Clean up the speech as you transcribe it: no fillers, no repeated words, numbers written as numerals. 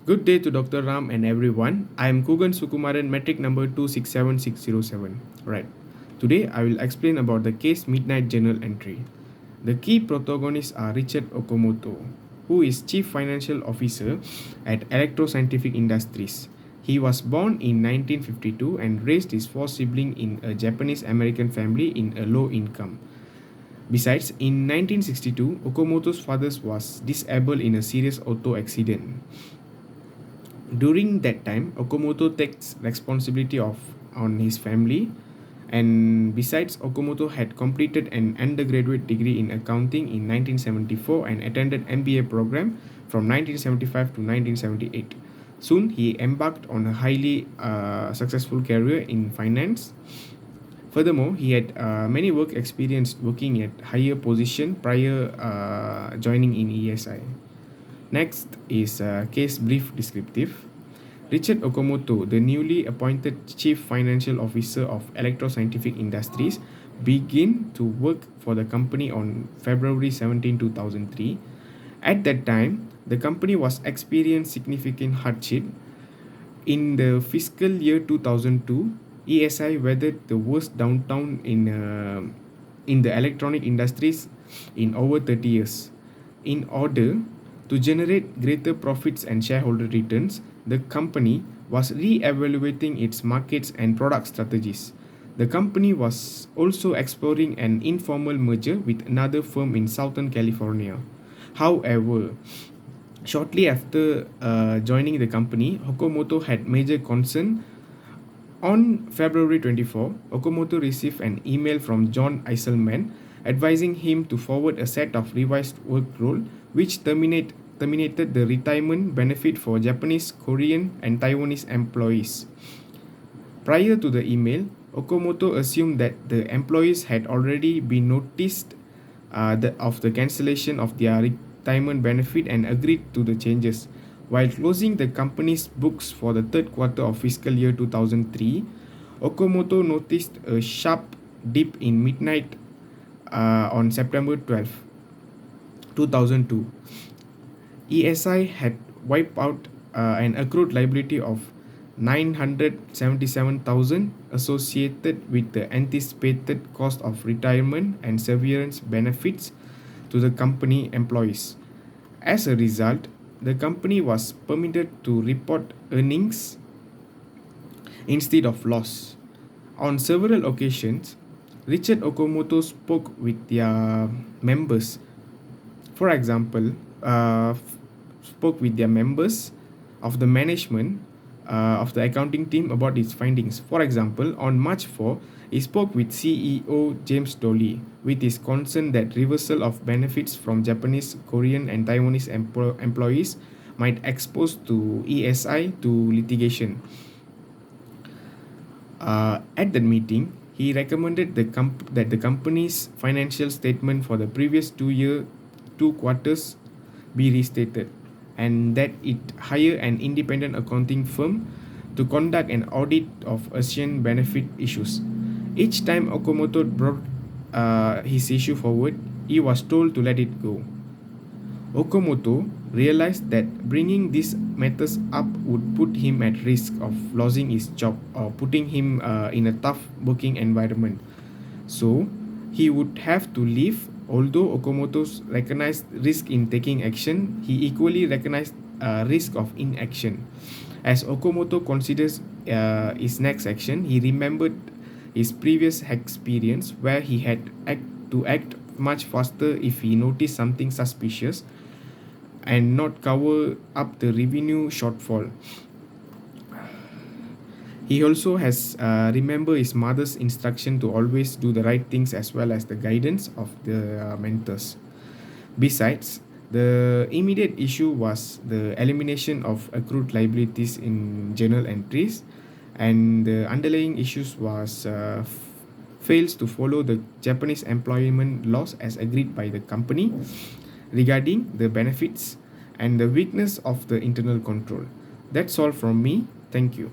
Good day to Dr. Ram and everyone. I am Kugan Sukumaran, metric number 267607. Right. Today I will explain about the case Midnight Journal entry. The key protagonists are Richard Okamoto, who is Chief Financial Officer at Electro Scientific Industries. He was born in 1952 and raised his four siblings in a Japanese American family in a low income. Besides, in 1962, Okamoto's father was disabled in a serious auto accident. During that time, Okamoto takes responsibility of on his family, and besides, Okamoto had completed an undergraduate degree in accounting in 1974 and attended MBA program from 1975 to 1978. Soon, he embarked on a highly successful career in finance. Furthermore, he had many work experience working at higher position prior joining in ESI. Next is case brief descriptive. Richard Okamoto, the newly appointed Chief Financial Officer of Electro Scientific Industries, began to work for the company on February 17, 2003. At that time, the company was experiencing significant hardship. In the fiscal year 2002, ESI weathered the worst downturn in the electronic industries in over 30 years. In order to generate greater profits and shareholder returns, the company was re-evaluating its markets and product strategies. The company was also exploring an informal merger with another firm in Southern California. However, shortly after joining the company, Okamoto had major concern. On February 24, Okamoto received an email from John Eiselman advising him to forward a set of revised work rule which terminated the retirement benefit for Japanese, Korean, and Taiwanese employees. Prior to the email, Okamoto assumed that the employees had already been noticed of the cancellation of their retirement benefit and agreed to the changes. While closing the company's books for the third quarter of fiscal year 2003, Okamoto noticed a sharp dip in midnight on September 12, 2002. ESI had wiped out an accrued liability of 977,000 associated with the anticipated cost of retirement and severance benefits to the company employees. As a result, the company was permitted to report earnings instead of loss. On several occasions, Richard Okamoto spoke with their members. For example, spoke with their members of the management of the accounting team about its findings. For example, on March 4, he spoke with CEO James Dolly with his concern that reversal of benefits from Japanese, Korean, and Taiwanese employees might expose to ESI to litigation. At the meeting, he recommended that the company's financial statement for the previous 2 quarters be restated, and that it hire an independent accounting firm to conduct an audit of Asian benefit issues. Each time Okamoto brought his issue forward, he was told to let it go. Okamoto realized that bringing these matters up would put him at risk of losing his job or putting him in a tough working environment. So, he would have to leave. Although Okamoto recognized risk in taking action, he equally recognized risk of inaction. As Okamoto considers his next action, he remembered his previous experience where he had to act much faster if he noticed something suspicious and not cover up the revenue shortfall. He also has remembered his mother's instruction to always do the right things as well as the guidance of the mentors. Besides, the immediate issue was the elimination of accrued liabilities in journal entries, and the underlying issues was fails to follow the Japanese employment laws as agreed by the company regarding the benefits and the weakness of the internal control. That's all from me. Thank you.